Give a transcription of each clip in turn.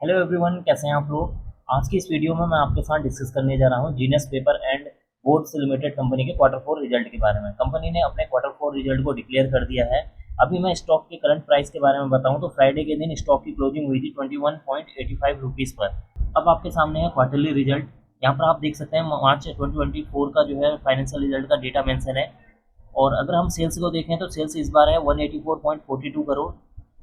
Hello everyone, कैसे हैं आप लोग। आज की इस वीडियो में मैं आपके साथ डिस्कस करने जा रहा हूं genius paper and boards limited company के क्वार्टर फोर रिजल्ट के बारे में। कंपनी ने अपने क्वार्टर फोर रिजल्ट को डिक्लेयर कर दिया है। अभी मैं स्टॉक के करंट प्राइस के बारे में बताऊं तो फ्राइडे के दिन स्टॉक की क्लोजिंग हुई थी 21.85 रुपीज़ पर। अब आपके सामने है क्वार्टरली रिजल्ट। यहाँ पर आप देख सकते हैं मार्च 2024 का जो है फाइनेंशियल रिजल्ट का डेटा मेंशन है। और अगर हम सेल्स को देखें तो सेल्स इस बार है 184.42 करोड़।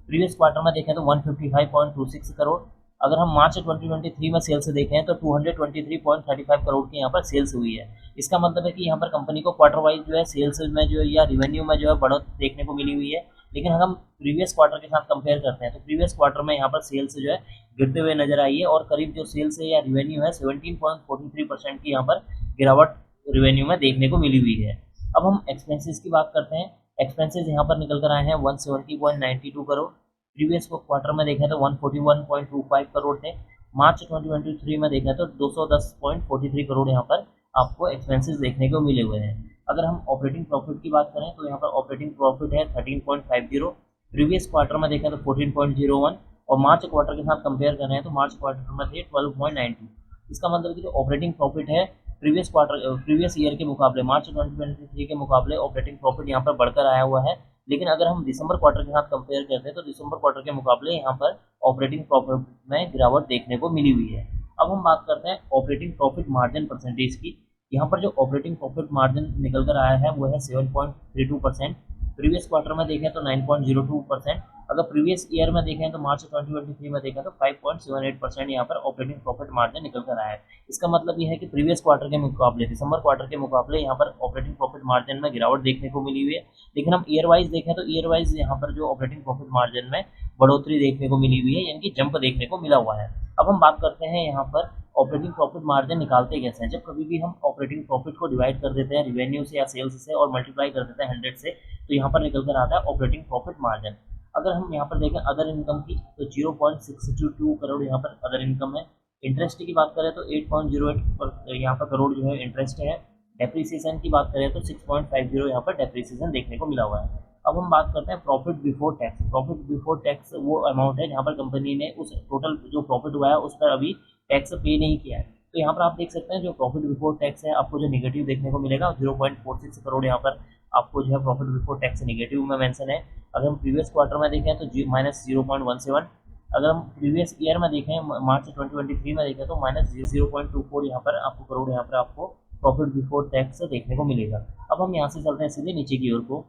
प्रीवियस क्वार्टर में देखें तो 155.26 करोड़। अगर हम मार्च 2023 में सेल्स देखें तो 223.35 करोड़ की यहाँ पर सेल्स हुई है। इसका मतलब है कि यहाँ पर कंपनी को क्वार्टर वाइज जो है सेल्स में जो है या रिवेन्यू में जो है बढ़त देखने को मिली हुई है। लेकिन अगर हम प्रीवियस क्वार्टर के साथ कंपेयर करते हैं तो प्रीवियस क्वार्टर में यहाँ पर सेल्स जो है गिरते हुए नजर आई है और करीब जो सेल्स है या रिवेन्यू है 17.43% की यहाँ पर गिरावट रिवेन्यू में देखने को मिली हुई है। अब हम एक्सपेंसेस की बात करते हैं। एक्सपेंसेस यहाँ पर निकल कर आए हैं 170.92 करोड़। प्रीवियस को क्वार्टर में देखें तो 141.25 करोड़ थे। मार्च 2023 में देखें तो 210.43 करोड़ यहाँ पर आपको एक्सपेंसेस देखने को मिले हुए हैं। अगर हम ऑपरेटिंग प्रॉफिट की बात करें तो यहाँ पर ऑपरेटिंग प्रॉफिट है 13.50। प्रीवियस क्वार्टर में देखें तो 14.01 और मार्च क्वार्टर के साथ कंपेयर कर रहे हैं तो मार्च क्वार्टर में थे 12.92। इसका मतलब कि जो ऑपरेटिंग प्रॉफिट है प्रीवियस ईयर के मुकाबले मार्च 2023 के मुकाबले ऑपरेटिंग प्रॉफिट यहाँ पर बढ़कर आया हुआ है। लेकिन अगर हम दिसंबर क्वार्टर के साथ कंपेयर करते हैं तो दिसंबर क्वार्टर के मुकाबले यहाँ पर ऑपरेटिंग प्रॉफिट में गिरावट देखने को मिली हुई है। अब हम बात करते हैं ऑपरेटिंग प्रॉफिट मार्जिन परसेंटेज की। यहाँ पर जो ऑपरेटिंग प्रॉफिट मार्जिन निकल कर आया है वो है 7.32%। प्रीवियस क्वार्टर में देखें तो 9.02%। अगर प्रीवियस ईयर में देखें तो मार्च 2023 में देखें तो 5.78% यहाँ पर ऑपरेटिंग प्रॉफिट मार्जिन निकल कर आया है। इसका मतलब यह है कि प्रीवियस क्वार्टर के मुकाबले दिसंबर क्वार्टर के मुकाबले यहाँ पर ऑपरेटिंग प्रॉफिट मार्जिन में गिरावट देखने को मिली हुई है। लेकिन हम ईयर वाइज देखें तो ईयर वाइज यहाँ पर जो ऑपरेटिंग प्रॉफिट मार्जिन में बढ़ोतरी देखने को मिली हुई है, यानी कि जंप देखने को मिला हुआ है। अब हम बात करते हैं यहाँ पर ऑपरेटिंग प्रॉफिट मार्जिन निकालते कैसे हैं। जब कभी भी हम ऑपरेटिंग प्रॉफिट को डिवाइड कर देते हैं रिवेन्यू से या सेल्स से और मल्टीप्लाई कर देते हैं 100 से तो यहाँ पर निकल कर आता है ऑपरेटिंग प्रॉफिट मार्जिन। अगर हम यहाँ पर देखें अदर इनकम की तो 0.622 करोड़ यहाँ पर अदर इनकम है। इंटरेस्ट की बात करें तो 8.08 पर यहाँ पर करोड़ जो है इंटरेस्ट है। डेप्रीसिएशन की बात करें तो 6.50 यहाँ पर डेप्रीसिएशन देखने को मिला हुआ है। अब हम बात करते हैं profit before tax. Profit before tax वो अमाउंट है जहाँ पर कंपनी ने उस टोटल जो प्रॉफिट हुआ है उस पर अभी टैक्स पे नहीं किया है। तो यहाँ पर आप देख सकते हैं जो प्रॉफिट बिफोर टैक्स है आपको जो निगेटिव देखने को मिलेगा 0.46 करोड़ यहाँ पर आपको जो है प्रॉफिट बिफोर टैक्स निगेटिव में मेंशन है। अगर हम प्रीवियस क्वार्टर में देखें तो -0.17। अगर हम प्रीवियस ईयर में देखें मार्च 2023 में देखें तो -0.24 यहाँ पर आपको करोड़ यहाँ पर आपको प्रॉफिट बिफोर टैक्स देखने को मिलेगा। अब हम यहाँ से चलते हैं सीधे नीचे की ओर को।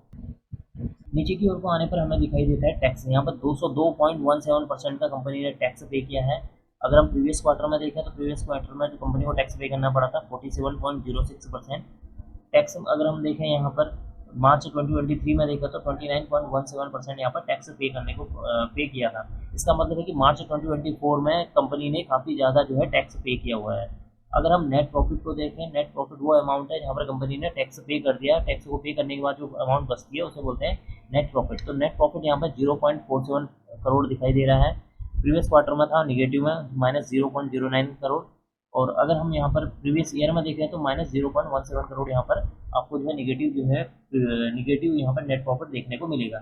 नीचे की ओर को आने पर हमें दिखाई देता है टैक्स। यहाँ पर 202.17% का कंपनी ने टैक्स पे किया है। अगर हम प्रीवियस क्वार्टर में देखें तो प्रीवियस क्वार्टर में जो कंपनी को टैक्स पे करना पड़ा था 47.06%। टैक्स अगर हम देखें यहाँ पर मार्च 2023 में देखा तो 29.17% यहाँ पर टैक्स पे करने को पे किया था। इसका मतलब है कि मार्च 2024 में कंपनी ने काफ़ी ज़्यादा जो है टैक्स पे किया हुआ है। अगर हम नेट प्रॉफिट को देखें, नेट प्रॉफिट वो अमाउंट है जहाँ पर कंपनी ने टैक्स पे कर दिया। टैक्स को पे करने के बाद जो अमाउंट बचती है उसे बोलते हैं नेट प्रॉफिट। तो नेट प्रॉफिट यहाँ पर 0.47 करोड़ दिखाई दे रहा है। प्रीवियस क्वार्टर में था निगेटिव में -0.09 करोड़। और अगर हम यहाँ पर प्रीवियस ईयर में देखें तो -0.17 करोड़ यहाँ पर आपको जो है निगेटिव यहाँ पर नेट प्रॉफिट देखने को मिलेगा।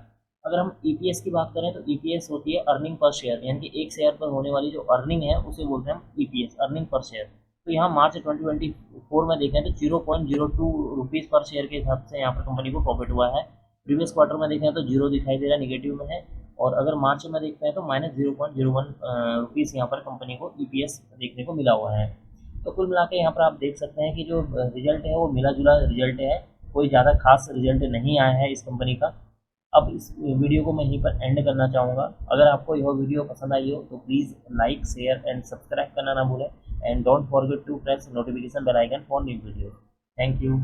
अगर हम ईपीएस की बात करें तो ईपीएस होती है अर्निंग पर शेयर, यानी कि एक शेयर पर होने वाली जो अर्निंग है उसे बोलते हैं हम ईपीएस, अर्निंग पर शेयर। तो यहाँ मार्च 2024 में देखें तो 0.02 रुपीज़ पर शेयर के हिसाब से यहाँ पर कंपनी को प्रॉफिट हुआ है। प्रीवियस क्वार्टर में देखें तो जीरो दिखाई दे रहा है, निगेटिव में है। और अगर मार्च में देखते हैं तो -0.01 रुपीज़ यहाँ पर कंपनी को ईपीएस देखने को मिला हुआ है। तो कुल मिला के यहाँ पर आप देख सकते हैं कि जो रिजल्ट है वो मिला जुला रिजल्ट है, कोई ज़्यादा खास रिजल्ट नहीं आया है इस कंपनी का। अब इस वीडियो को मैं यहीं पर एंड करना चाहूँगा। अगर आपको यह वीडियो पसंद आई हो तो please like share and subscribe करना ना भूलें and don't forget to press notification bell icon for new video. Thank you.